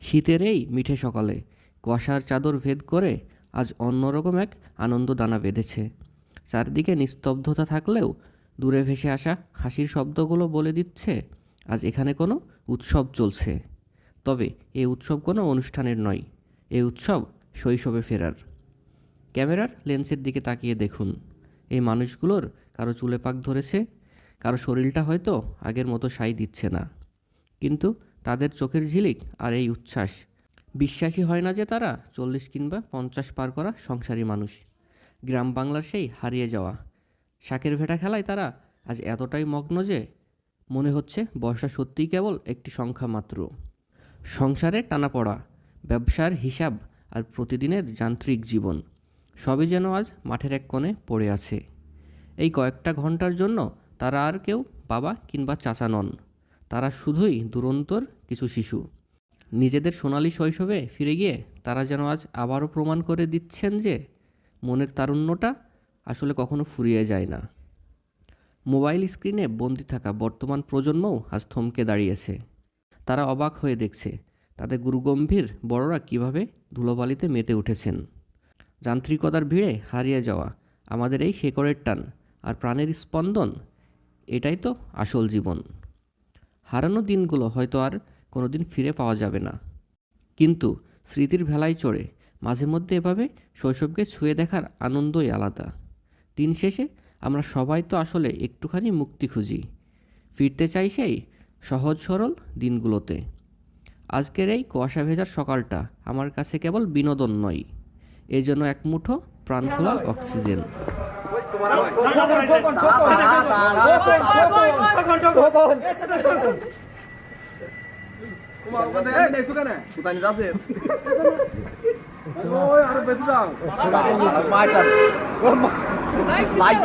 শীতের এই মিঠে সকালে কুয়াশার চাদর ভেদ করে আজ অন্যরকম এক আনন্দ দানা বেঁধেছে। চারদিকে নিস্তব্ধতা থাকলেও দূরে ভেসে আসা হাসির শব্দগুলো বলে দিচ্ছে আজ এখানে কোনো উৎসব চলছে। তবে এই উৎসব কোনো অনুষ্ঠানের নয়, এই উৎসব শৈশবে ফেরার। ক্যামেরার লেন্সের দিকে তাকিয়ে দেখুন, এই মানুষগুলোর কারো চুলে পাক ধরেছে, কারো শরীরটা হয়তো আগের মতো সাই দিচ্ছে না, কিন্তু তাদের চোখের ঝিলিক আর এই উচ্ছ্বাস, বিশ্বাসই হয় না যে তারা 40 কিংবা 50 পার করা সংসারী মানুষ। গ্রাম বাংলার সেই হারিয়ে যাওয়া শাকের ভেটা খেলায় তারা আজ এতটাই মগ্ন যে মনে হচ্ছে বর্ষা সত্যিই কেবল একটি সংখ্যা মাত্র। সংসারে টানাপড়া, ব্যবসার হিসাব আর প্রতিদিনের যান্ত্রিক জীবন সবই যেন আজ মাঠের এক কোণে পড়ে আছে। এই কয়েকটা ঘন্টার জন্য তারা আর কেউ বাবা কিংবা চাচা নন, তারা শুধুই দুরন্তর কিছু শিশু। নিজেদের সোনালি শৈশবে ফিরে গিয়ে তারা যেন আজ আবারও প্রমাণ করে দিচ্ছেন যে মনের তারুণ্যটা আসলে কখনো ফুরিয়ে যায় না। মোবাইল স্ক্রিনে বন্দি থাকা বর্তমান প্রজন্মও আজ থমকে দাঁড়িয়েছে। তারা অবাক হয়ে দেখছে তাদের গুরুগম্ভীর বড়রা কিভাবে ধুলোবালিতে মেতে উঠেছেন। যান্ত্রিকতার ভিড়ে হারিয়ে যাওয়া আমাদের এই শেকড়ের টান আর প্রাণের স্পন্দন, এটাই তো আসল জীবন। হারানো দিনগুলো হয়তো আর কোনো দিন ফিরে পাওয়া যাবে না, কিন্তু স্মৃতির ভেলায় চড়ে মাঝে মধ্যে এভাবে শৈশবকে ছুঁয়ে দেখার আনন্দই আলাদা। দিন শেষে আমরা সবাই তো আসলে একটুখানি মুক্তি খুঁজি, ফিরতে চাই সেই সহজ সরল দিনগুলোতে। আজকের এই কুয়াশা ভেজার সকালটা আমার কাছে কেবল বিনোদন নয়, এই জন্য এক মুঠো প্রাণখোলা অক্সিজেন। লাইট